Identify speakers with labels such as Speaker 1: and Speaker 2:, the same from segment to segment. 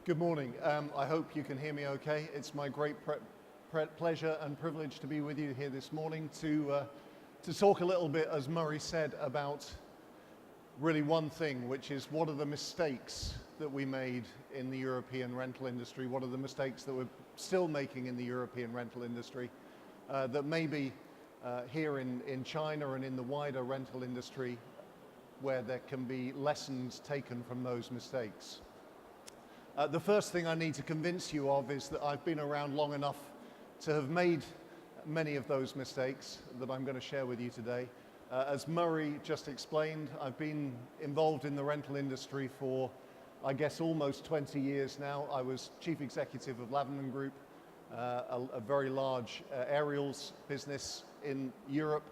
Speaker 1: Good morning. I hope you can hear me okay. It's my great pleasure and privilege to be with you here this morning to talk a little bit, as Murray said, about really one thing, which is what are the mistakes that we made in the European rental industry? What are the mistakes that we're still making in the European rental industry that maybe here in China and in the wider rental industry where there can be lessons taken from those mistakes. The first thing I need to convince you of is that I've been around long enough to have made many of those mistakes that I'm going to share with you today. As Murray just explained, I've been involved in the rental industry for, I guess, almost 20 years now. I was chief executive of Appleton Group, a very large aerials business in Europe,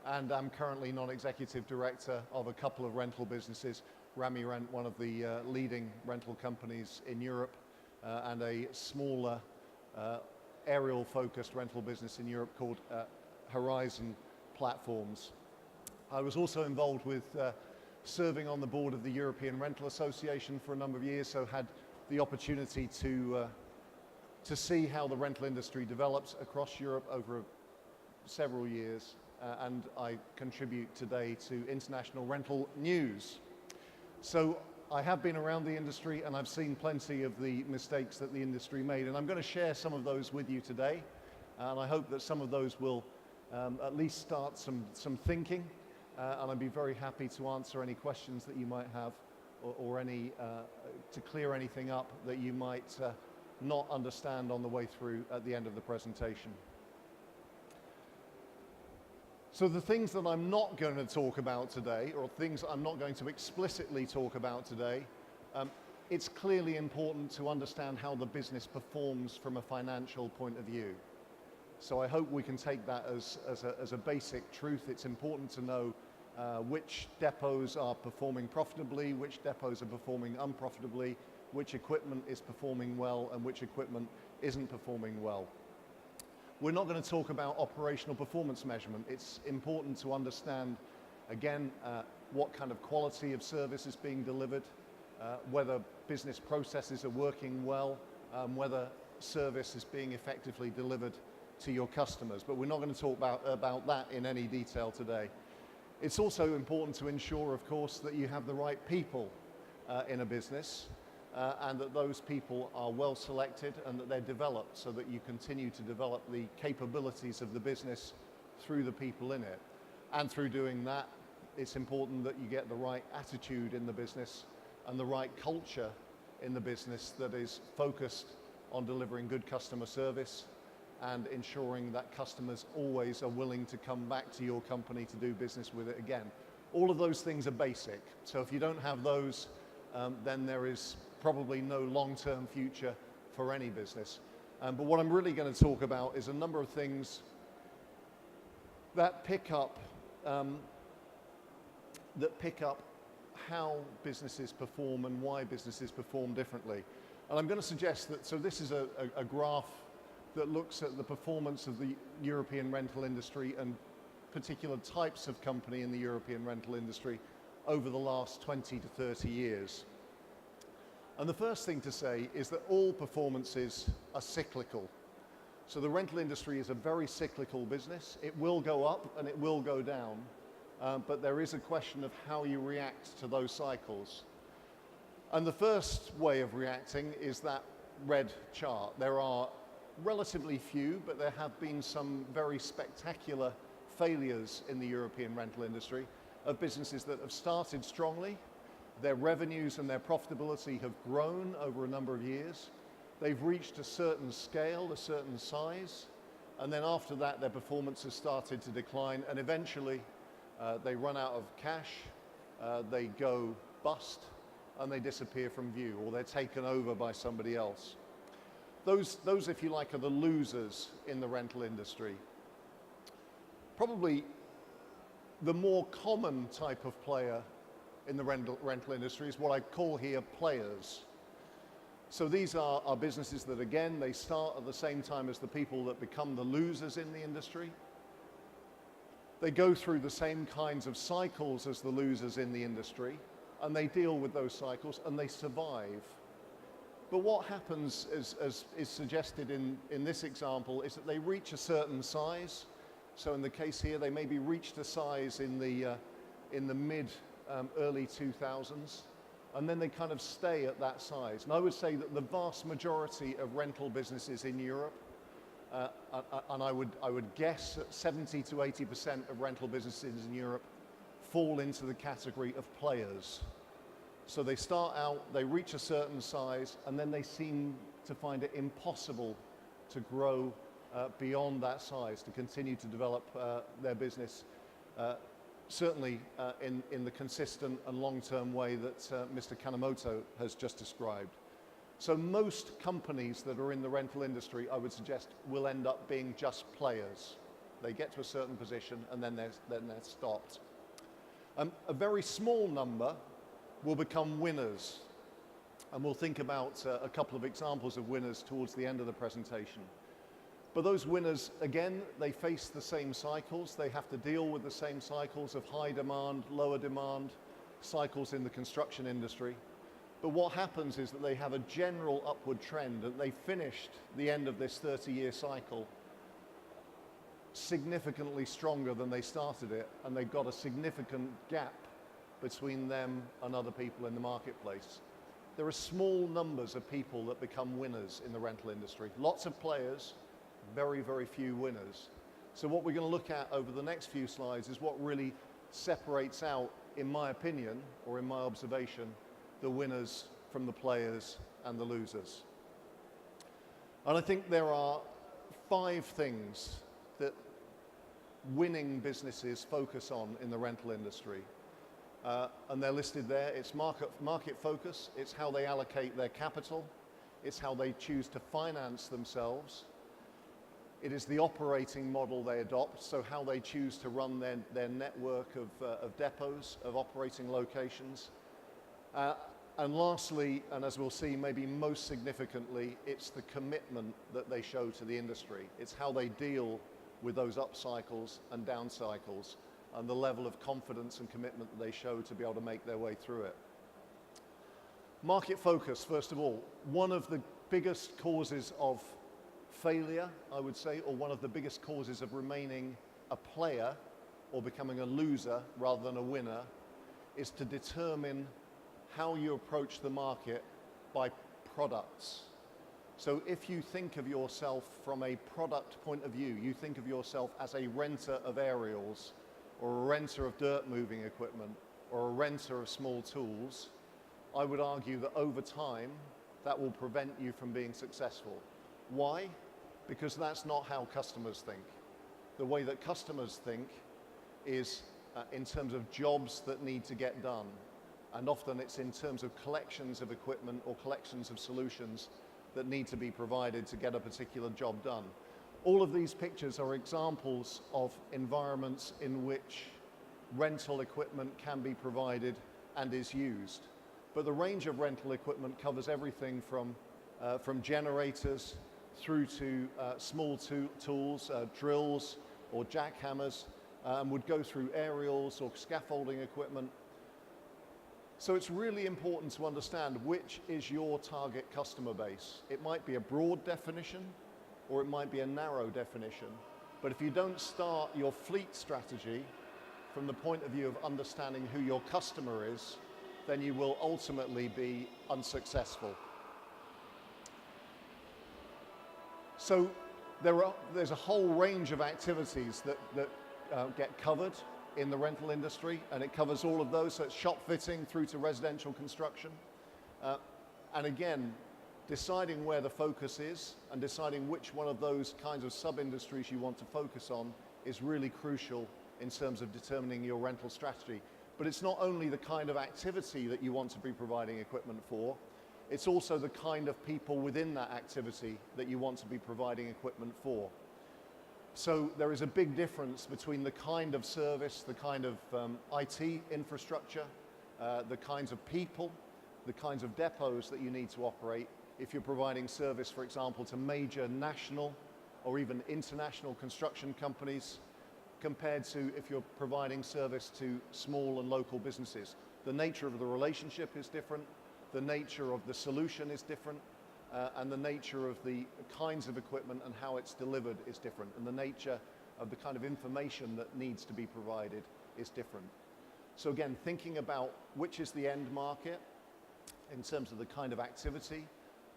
Speaker 1: and I'm currently non-executive director of a couple of rental businesses. Rami Rent, one of the leading rental companies in Europe, and a smaller aerial-focused rental business in Europe called Horizon Platforms. I was also involved with serving on the board of the European Rental Association for a number of years, so had the opportunity to see how the rental industry develops across Europe over several years, and I contribute today to International Rental News. So I have been around the industry and I've seen plenty of the mistakes that the industry made, and I'm going to share some of those with you today, and I hope that some of those will at least start some thinking, and I'd be very happy to answer any questions that you might have or any to clear anything up that you might not understand on the way through at the end of the presentation. So the things that I'm not going to talk about today, or things I'm not going to explicitly talk about today, it's clearly important to understand how the business performs from a financial point of view. So I hope we can take that as a basic truth. It's important to know which depots are performing profitably, which depots are performing unprofitably, which equipment is performing well and which equipment isn't performing well. We're not going to talk about operational performance measurement. It's important to understand, again, what kind of quality of service is being delivered, whether business processes are working well, whether service is being effectively delivered to your customers. But we're not going to talk about that in any detail today. It's also important to ensure, of course, that you have the right people in a business, and that those people are well selected and that they're developed so that you continue to develop the capabilities of the business through the people in it. And through doing that, it's important that you get the right attitude in the business and the right culture in the business that is focused on delivering good customer service and ensuring that customers always are willing to come back to your company to do business with it again. All of those things are basic. So if you don't have those, then there is probably no long-term future for any business. But what I'm really going to talk about is a number of things that pick up how businesses perform and why businesses perform differently. And I'm going to suggest that, so this is a graph that looks at the performance of the European rental industry and particular types of company in the European rental industry over the last 20 to 30 years. And the first thing to say is that all performances are cyclical. So the rental industry is a very cyclical business. It will go up and it will go down, but there is a question of how you react to those cycles. And the first way of reacting is that red chart. There are relatively few, but there have been some very spectacular failures in the European rental industry of businesses that have started strongly. Their revenues and their profitability have grown over a number of years. They've reached a certain scale, a certain size, and then after that their performance has started to decline, and eventually they run out of cash, they go bust, and they disappear from view, or they're taken over by somebody else. Those, if you like, are the losers in the rental industry. Probably the more common type of player in the rental industry is what I call here players. So these are businesses that, again, they start at the same time as the people that become the losers in the industry. They go through the same kinds of cycles as the losers in the industry, and they deal with those cycles and they survive. But what happens, as is suggested in this example, is that they reach a certain size. So in the case here, they maybe reached a size in the early 2000s, and then they kind of stay at that size. And I would say that the vast majority of rental businesses in Europe, and I would guess that 70 to 80% of rental businesses in Europe fall into the category of players. So they start out, they reach a certain size, and then they seem to find it impossible to grow beyond that size, to continue to develop their business, certainly in the consistent and long-term way that Mr. Kanemoto has just described. So most companies that are in the rental industry, I would suggest, will end up being just players. They get to a certain position and then they're stopped. A very small number will become winners. And we'll think about a couple of examples of winners towards the end of the presentation. But those winners, again, they face the same cycles. They have to deal with the same cycles of high demand, lower demand, cycles in the construction industry. But what happens is that they have a general upward trend, and they finished the end of this 30-year cycle significantly stronger than they started it, and they've got a significant gap between them and other people in the marketplace. There are small numbers of people that become winners in the rental industry. Lots of players, very, very few winners. So what we're going to look at over the next few slides is what really separates out, in my opinion, or in my observation, the winners from the players and the losers. And I think there are 5 things that winning businesses focus on in the rental industry. And they're listed there. It's market focus, it's how they allocate their capital, it's how they choose to finance themselves, it is the operating model they adopt, so how they choose to run their network of depots, of operating locations. And lastly, and as we'll see, maybe most significantly, it's the commitment that they show to the industry. It's how they deal with those up cycles and down cycles, and the level of confidence and commitment that they show to be able to make their way through it. Market focus, first of all, one of the biggest causes of failure, I would say, or one of the biggest causes of remaining a player or becoming a loser rather than a winner, is to determine how you approach the market by products. So if you think of yourself from a product point of view, you think of yourself as a renter of aerials, or a renter of dirt moving equipment, or a renter of small tools, I would argue that over time, that will prevent you from being successful. Why? Because that's not how customers think. The way that customers think is in terms of jobs that need to get done. And often it's in terms of collections of equipment or collections of solutions that need to be provided to get a particular job done. All of these pictures are examples of environments in which rental equipment can be provided and is used. But the range of rental equipment covers everything from generators through to small tools, drills or jackhammers, and would go through aerials or scaffolding equipment. So it's really important to understand which is your target customer base. It might be a broad definition, or it might be a narrow definition. But if you don't start your fleet strategy from the point of view of understanding who your customer is, then you will ultimately be unsuccessful. So there's a whole range of activities that get covered in the rental industry, and it covers all of those. So it's shop fitting through to residential construction. And again, deciding where the focus is and deciding which one of those kinds of sub-industries you want to focus on is really crucial in terms of determining your rental strategy. But it's not only the kind of activity that you want to be providing equipment for, it's also the kind of people within that activity that you want to be providing equipment for. So there is a big difference between the kind of service, the kind of IT infrastructure, the kinds of people, the kinds of depots that you need to operate if you're providing service, for example, to major national or even international construction companies, compared to if you're providing service to small and local businesses. The nature of the relationship is different, the nature of the solution is different, and the nature of the kinds of equipment and how it's delivered is different, and the nature of the kind of information that needs to be provided is different. So again, thinking about which is the end market in terms of the kind of activity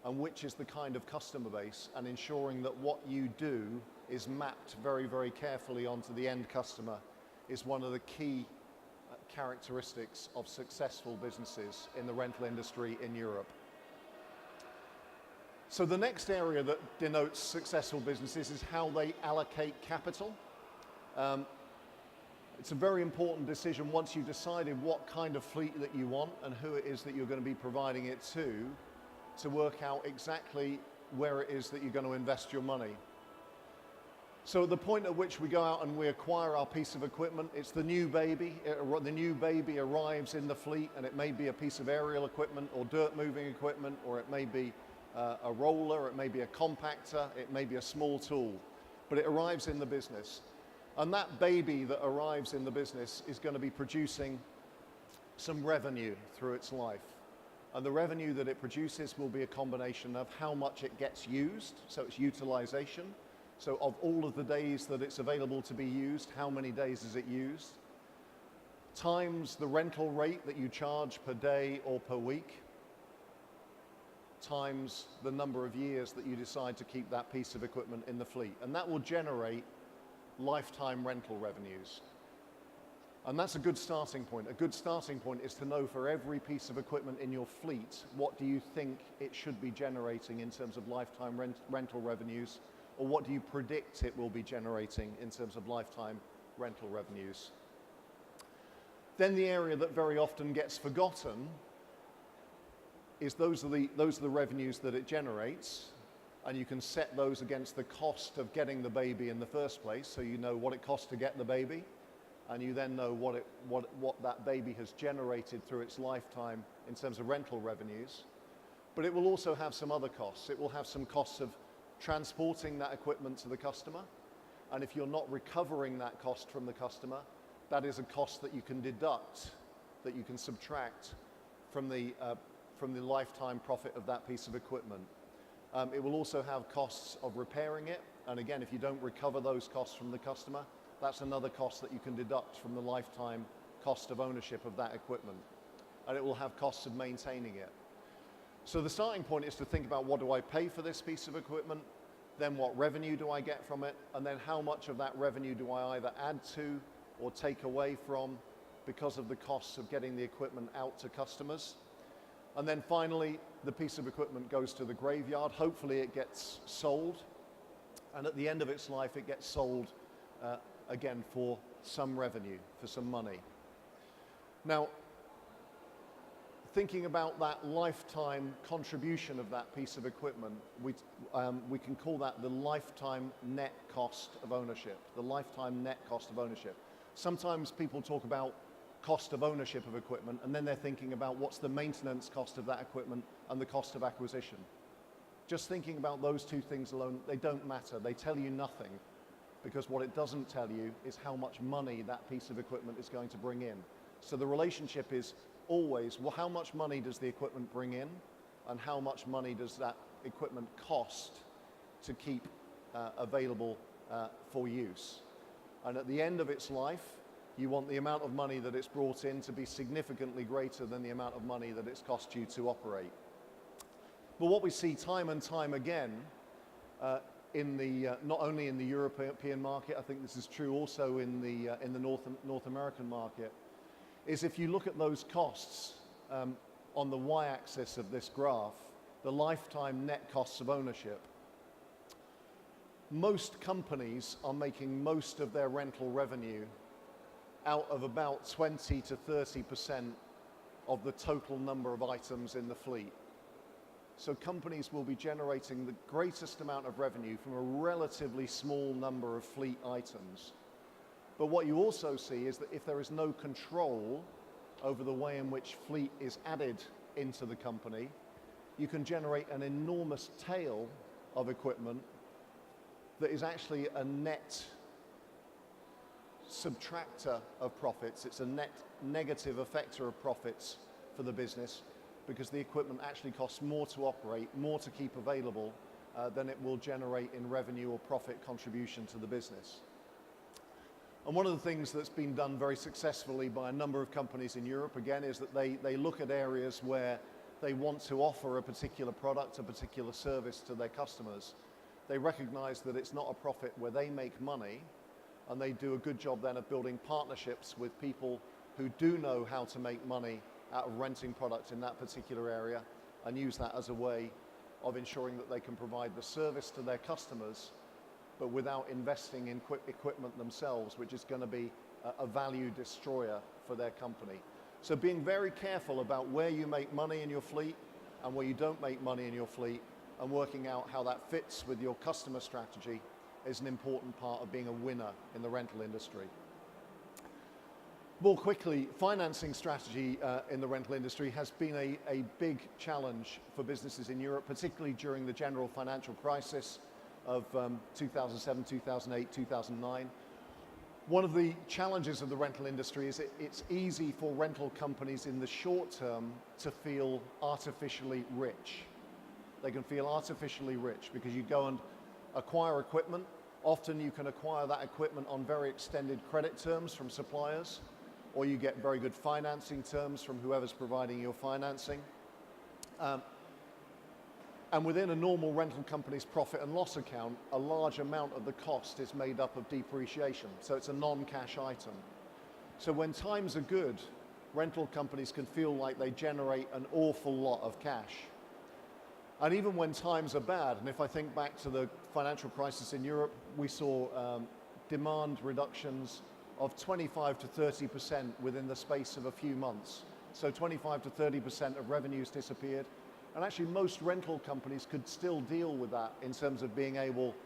Speaker 1: and which is the kind of customer base, and ensuring that what you do is mapped very, very carefully onto the end customer is one of the key characteristics of successful businesses in the rental industry in Europe. So the next area that denotes successful businesses is how they allocate capital. It's a very important decision once you've decided what kind of fleet that you want and who it is that you're going to be providing it to work out exactly where it is that you're going to invest your money. So at the point at which we go out and we acquire our piece of equipment, it's the new baby. The new baby arrives in the fleet, and it may be a piece of aerial equipment or dirt moving equipment, or it may be a roller, it may be a compactor, it may be a small tool, but it arrives in the business. And that baby that arrives in the business is going to be producing some revenue through its life. And the revenue that it produces will be a combination of how much it gets used, so it's utilization. So of all of the days that it's available to be used, how many days is it used? Times the rental rate that you charge per day or per week, times the number of years that you decide to keep that piece of equipment in the fleet. And that will generate lifetime rental revenues. And that's a good starting point. A good starting point is to know for every piece of equipment in your fleet, what do you think it should be generating in terms of lifetime rental revenues, or what do you predict it will be generating in terms of lifetime rental revenues. Then the area that very often gets forgotten is those are the revenues that it generates, and you can set those against the cost of getting the baby in the first place, so you know what it costs to get the baby, and you then know what that baby has generated through its lifetime in terms of rental revenues. But it will also have some other costs. It will have some costs of transporting that equipment to the customer, and if you're not recovering that cost from the customer, that is a cost that you can deduct, that you can subtract from the lifetime profit of that piece of equipment. It will also have costs of repairing it, and again, if you don't recover those costs from the customer, that's another cost that you can deduct from the lifetime cost of ownership of that equipment. And it will have costs of maintaining it. So the starting point is to think about, what do I pay for this piece of equipment? Then what revenue do I get from it? And then how much of that revenue do I either add to or take away from because of the costs of getting the equipment out to customers? And then finally, the piece of equipment goes to the graveyard. Hopefully it gets sold. And at the end of its life, it gets sold again for some revenue, for some money. Now, thinking about that lifetime contribution of that piece of equipment, we can call that the lifetime net cost of ownership, the lifetime net cost of ownership. Sometimes people talk about cost of ownership of equipment, and then they're thinking about what's the maintenance cost of that equipment and the cost of acquisition. Just thinking about those two things alone, they don't matter. They tell you nothing, because what it doesn't tell you is how much money that piece of equipment is going to bring in. So the relationship is always, well, how much money does the equipment bring in, and how much money does that equipment cost to keep available for use? And at the end of its life, you want the amount of money that it's brought in to be significantly greater than the amount of money that it's cost you to operate. But what we see time and time again, not only in the European market, I think this is true also in the North American market, is if you look at those costs on the y-axis of this graph, the lifetime net costs of ownership, most companies are making most of their rental revenue out of about 20 to 30% of the total number of items in the fleet. So companies will be generating the greatest amount of revenue from a relatively small number of fleet items. But what you also see is that if there is no control over the way in which fleet is added into the company, you can generate an enormous tail of equipment that is actually a net subtractor of profits. It's a net negative effector of profits for the business, because the equipment actually costs more to operate, more to keep available than it will generate in revenue or profit contribution to the business. And one of the things that's been done very successfully by a number of companies in Europe, again, is that they look at areas where they want to offer a particular product, a particular service to their customers. They recognize that it's not a profit where they make money, and they do a good job then of building partnerships with people who do know how to make money out of renting products in that particular area, and use that as a way of ensuring that they can provide the service to their customers, but without investing in equipment themselves, which is going to be a value destroyer for their company. So being very careful about where you make money in your fleet and where you don't make money in your fleet, and working out how that fits with your customer strategy is an important part of being a winner in the rental industry. More quickly, financing strategy in the rental industry has been a big challenge for businesses in Europe, particularly during the general financial crisis of 2007, 2008, 2009. One of the challenges of the rental industry is it's easy for rental companies in the short term to feel artificially rich. They can feel artificially rich because you go and acquire equipment. Often you can acquire that equipment on very extended credit terms from suppliers, or you get very good financing terms from whoever's providing your financing. And within a normal rental company's profit and loss account, a large amount of the cost is made up of depreciation. So it's a non-cash item. So when times are good, rental companies can feel like they generate an awful lot of cash. And even when times are bad, and if I think back to the financial crisis in Europe, we saw demand reductions of 25 to 30% within the space of a few months. So 25 to 30% of revenues disappeared. And actually most rental companies could still deal with that in terms of being able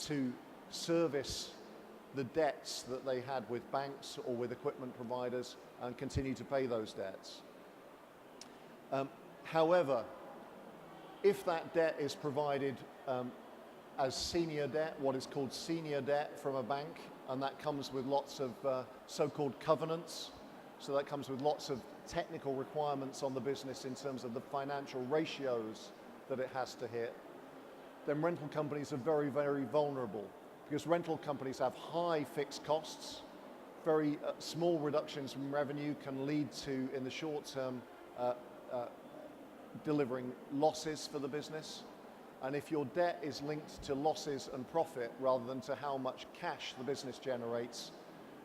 Speaker 1: to service the debts that they had with banks or with equipment providers and continue to pay those debts. However, if that debt is provided as senior debt, what is called senior debt from a bank, and that comes with lots of so-called covenants, so that comes with lots of technical requirements on the business in terms of the financial ratios that it has to hit, then rental companies are very, very vulnerable, because rental companies have high fixed costs. Very small reductions from revenue can lead to, in the short term, delivering losses for the business. And if your debt is linked to losses and profit rather than to how much cash the business generates,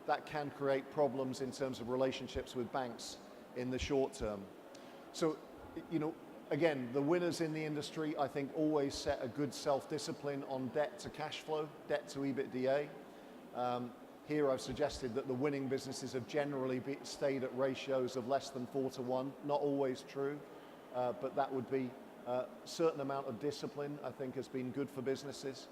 Speaker 1: that can create problems in terms of relationships with banks in the short term. So, again, the winners in the industry, I think, always set a good self-discipline on debt to cash flow, debt to EBITDA. Here I've suggested that the winning businesses have generally stayed at ratios of less than 4 to 1. Not always true, but that would be a certain amount of discipline, I think, has been good for businesses.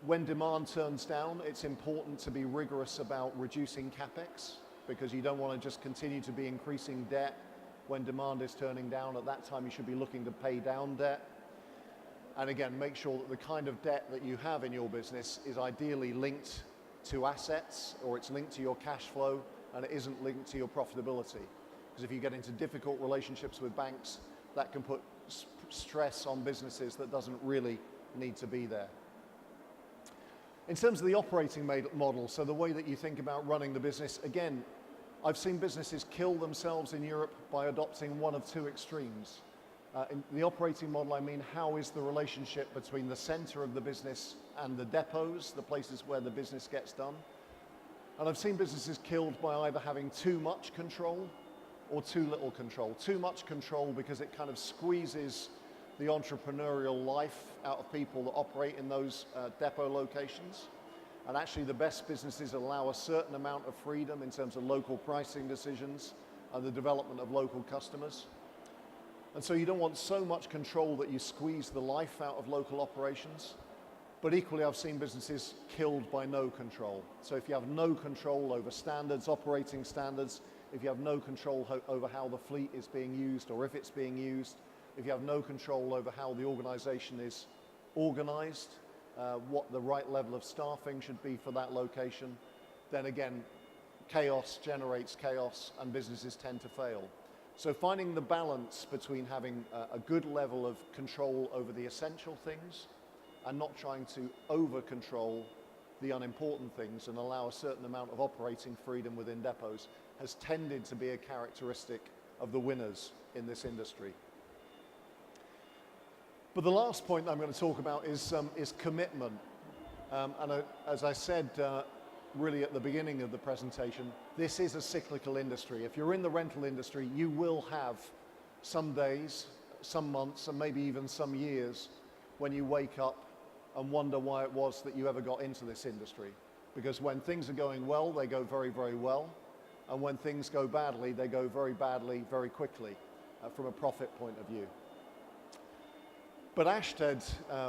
Speaker 1: When demand turns down, it's important to be rigorous about reducing CapEx, because you don't want to just continue to be increasing debt when demand is turning down. At that time, you should be looking to pay down debt. And again, make sure that the kind of debt that you have in your business is ideally linked to assets, or it's linked to your cash flow, and it isn't linked to your profitability. Because if you get into difficult relationships with banks, that can put stress on businesses that doesn't really need to be there. In terms of the operating model, so the way that you think about running the business, again, I've seen businesses kill themselves in Europe by adopting one of two extremes. In the operating model, I mean, how is the relationship between the center of the business and the depots, the places where the business gets done? And I've seen businesses killed by either having too much control or too little control. Too much control because it kind of squeezes the entrepreneurial life out of people that operate in those depot locations. And actually the best businesses allow a certain amount of freedom in terms of local pricing decisions and the development of local customers. And so you don't want so much control that you squeeze the life out of local operations. But equally, I've seen businesses killed by no control. So if you have no control over standards, operating standards, if you have no control over how the fleet is being used or if it's being used, if you have no control over how the organization is organized, what the right level of staffing should be for that location, then again, chaos generates chaos and businesses tend to fail. So finding the balance between having a good level of control over the essential things and not trying to over-control the unimportant things and allow a certain amount of operating freedom within depots has tended to be a characteristic of the winners in this industry. But the last point I'm going to talk about is commitment. As I said really at the beginning of the presentation, this is a cyclical industry. If you're in the rental industry, you will have some days, some months, and maybe even some years when you wake up and wonder why it was that you ever got into this industry. Because when things are going well, they go very, very well. And when things go badly, they go very badly, very quickly, from a profit point of view. But Ashtead,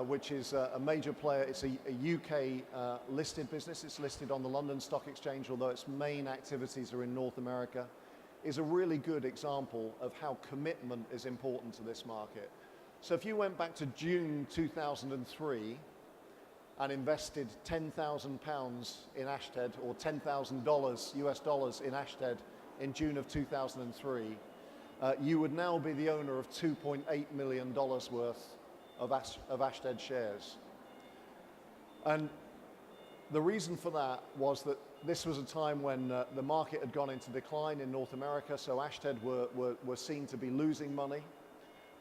Speaker 1: which is a major player, it's a UK listed business. It's listed on the London Stock Exchange, although its main activities are in North America, is a really good example of how commitment is important to this market. So if you went back to June 2003 and invested £10,000 in Ashtead, or $10,000 US dollars in Ashtead in June of 2003, you would now be the owner of $2.8 million worth of Ashtead shares. And the reason for that was that this was a time when the market had gone into decline in North America, so Ashtead were seen to be losing money.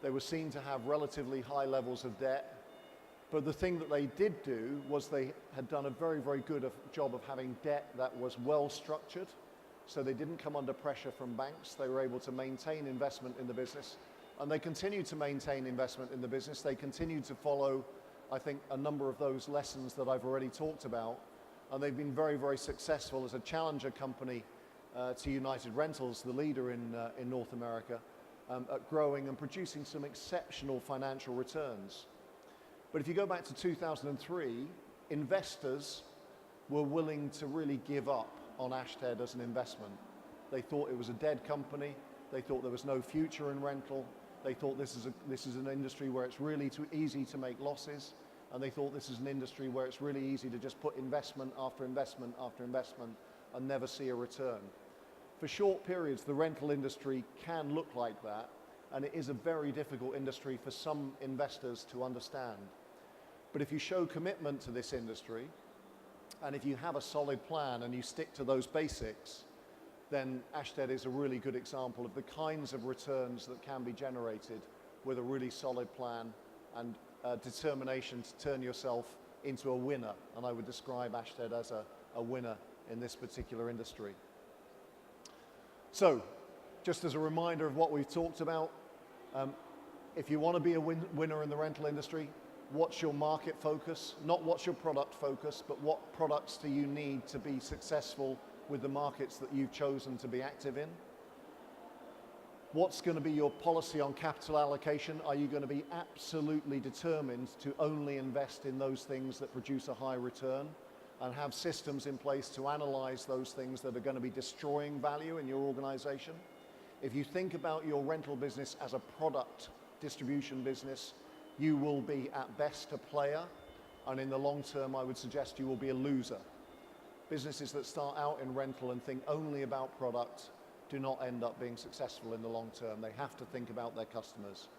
Speaker 1: They were seen to have relatively high levels of debt. But the thing that they did do was they had done a very, very good job of having debt that was well structured. So they didn't come under pressure from banks. They were able to maintain investment in the business. And they continued to maintain investment in the business. They continued to follow, I think, a number of those lessons that I've already talked about. And they've been very, very successful as a challenger company to United Rentals, the leader in North America, at growing and producing some exceptional financial returns. But if you go back to 2003, investors were willing to really give up on Ashtead as an investment. They thought it was a dead company. They thought there was no future in rental. They thought this is an industry where it's really too easy to make losses. And they thought this is an industry where it's really easy to just put investment after investment after investment and never see a return. For short periods, the rental industry can look like that, and it is a very difficult industry for some investors to understand. But if you show commitment to this industry, and if you have a solid plan and you stick to those basics, then Ashtead is a really good example of the kinds of returns that can be generated with a really solid plan and determination to turn yourself into a winner. And I would describe Ashtead as a winner in this particular industry. So, just as a reminder of what we've talked about, if you want to be a winner in the rental industry, what's your market focus? Not what's your product focus, but what products do you need to be successful with the markets that you've chosen to be active in? What's going to be your policy on capital allocation? Are you going to be absolutely determined to only invest in those things that produce a high return and have systems in place to analyze those things that are going to be destroying value in your organization? If you think about your rental business as a product distribution business, you will be at best a player, and in the long term I would suggest you will be a loser. Businesses that start out in rental and think only about product do not end up being successful in the long term. They have to think about their customers.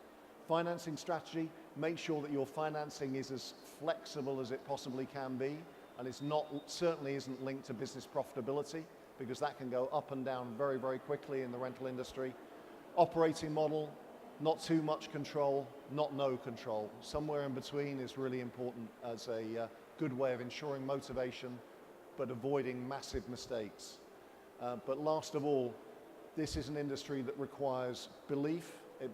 Speaker 1: Financing strategy, make sure that your financing is as flexible as it possibly can be, and it's not, certainly isn't linked to business profitability, because that can go up and down very, very quickly in the rental industry. Operating model, not too much control, not no control. Somewhere in between is really important as a good way of ensuring motivation, but avoiding massive mistakes. But last of all, this is an industry that requires belief, it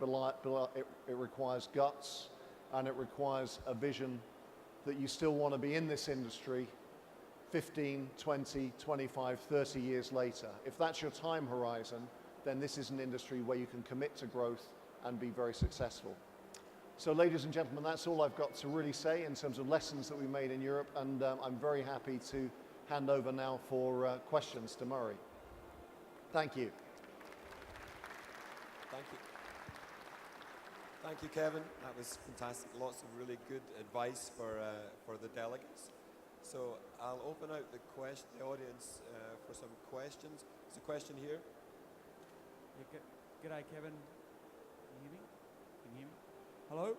Speaker 1: requires guts, and it requires a vision that you still want to be in this industry 15, 20, 25, 30 years later. If that's your time horizon, then this is an industry where you can commit to growth and be very successful. So ladies and gentlemen, that's all I've got to really say in terms of lessons that we made in Europe, and I'm very happy to hand over now for questions to Murray. Thank you.
Speaker 2: Thank you. Thank you, Kevin. That was fantastic. Lots of really good advice for the delegates. So I'll open out the audience for some questions. There's a question here.
Speaker 3: G'day, Kevin. Can you hear me? Can you hear me? Hello?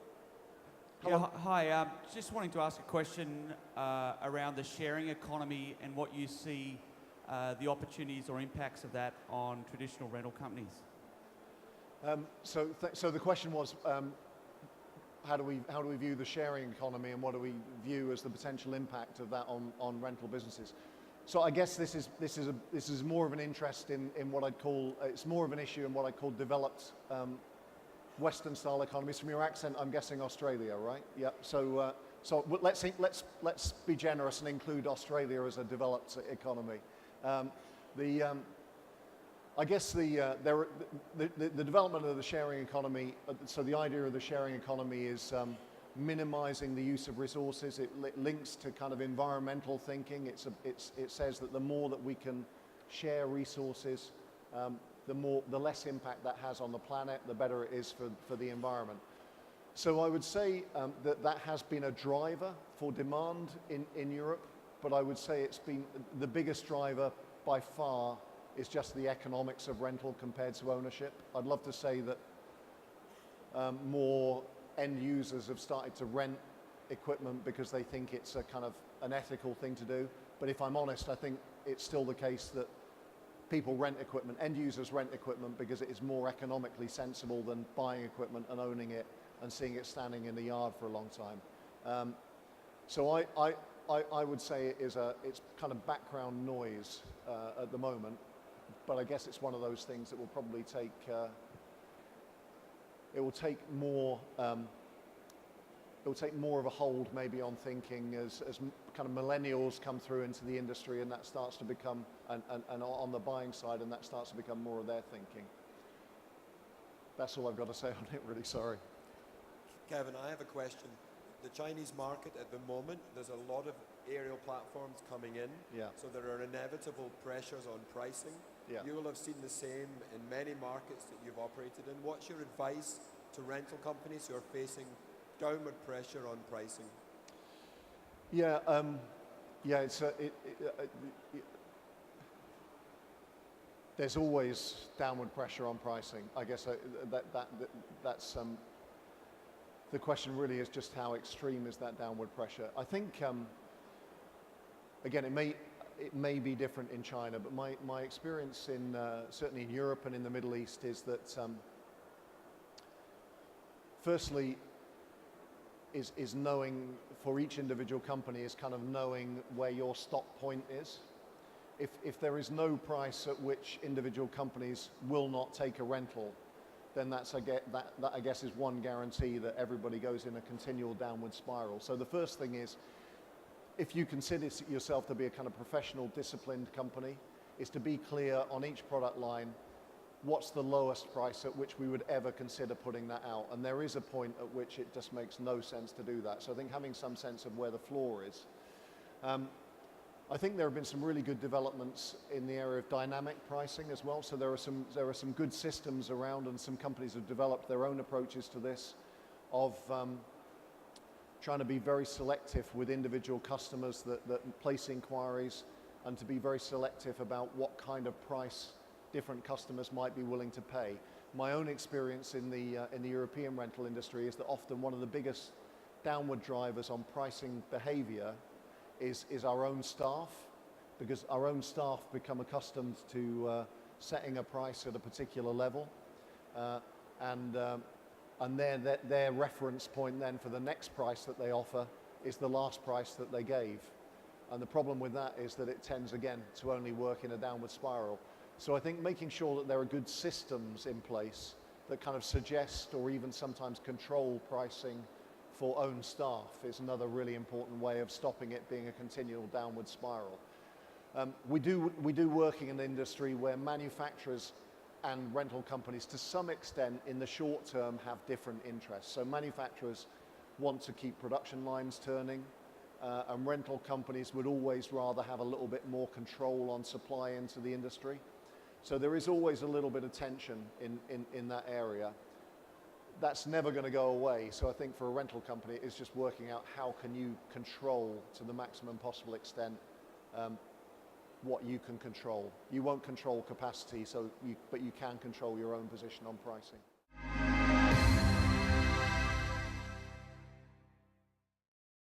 Speaker 1: Hello.
Speaker 3: Yeah, hi. Just wanting to ask a question around the sharing economy and what you see the opportunities or impacts of that on traditional rental companies.
Speaker 1: So the question was, how do we view the sharing economy, and what do we view as the potential impact of that on rental businesses? So I guess this is more of an interest in what I'd call, it's more of an issue in what I call developed Western style economies. From your accent, I'm guessing Australia, right? Yeah. So let's be generous and include Australia as a developed economy. I guess the development of the sharing economy. So the idea of the sharing economy is minimizing the use of resources. It links to kind of environmental thinking. It says that the more that we can share resources, the less impact that has on the planet, the better it is for the environment. So I would say that has been a driver for demand in Europe, but I would say it's been the biggest driver by far is just the economics of rental compared to ownership. I'd love to say that more end users have started to rent equipment because they think it's a kind of an ethical thing to do. But if I'm honest, I think it's still the case that people rent equipment, end users rent equipment because it is more economically sensible than buying equipment and owning it and seeing it standing in the yard for a long time. So I would say it's kind of background noise at the moment, but I guess it's one of those things that will probably take it will take more of a hold maybe on thinking as kind of millennials come through into the industry, and that starts to become and on the buying side, and that starts to become more of their thinking. That's all I've got to say on it, really. Sorry.
Speaker 2: Kevin, I have a question. The Chinese market at the moment, there's a lot of aerial platforms coming in.
Speaker 1: Yeah.
Speaker 2: So there are inevitable pressures on pricing.
Speaker 1: Yeah.
Speaker 2: You will have seen the same in many markets that you've operated in. What's your advice to rental companies who are facing downward pressure on pricing?
Speaker 1: Yeah, there's always downward pressure on pricing. I guess that's the question really is just how extreme is that downward pressure. I think again it may be different in China, but my experience in certainly in Europe and in the Middle East is that firstly is knowing for each individual company is kind of knowing where your stop point is. If there is no price at which individual companies will not take a rental, then that I guess is one guarantee that everybody goes in a continual downward spiral. So the first thing is, if you consider yourself to be a kind of professional, disciplined company, is to be clear on each product line, what's the lowest price at which we would ever consider putting that out. And there is a point at which it just makes no sense to do that. So I think having some sense of where the floor is. I think there have been some really good developments in the area of dynamic pricing as well. So there are some good systems around, and some companies have developed their own approaches to this, of trying to be very selective with individual customers that place inquiries, and to be very selective about what kind of price different customers might be willing to pay. My own experience in the European rental industry is that often one of the biggest downward drivers on pricing behavior is our own staff, because our own staff become accustomed to setting a price at a particular level, and their reference point then for the next price that they offer is the last price that they gave. And the problem with that is that it tends again to only work in a downward spiral. So I think making sure that there are good systems in place that kind of suggest or even sometimes control pricing for own staff is another really important way of stopping it being a continual downward spiral. We do work in an industry where manufacturers and rental companies to some extent in the short term have different interests. So manufacturers want to keep production lines turning, and rental companies would always rather have a little bit more control on supply into the industry. So there is always a little bit of tension in that area. That's never going to go away. So I think for a rental company, it's just working out how can you control to the maximum possible extent what you can control. You won't control capacity, but you can control your own position on pricing.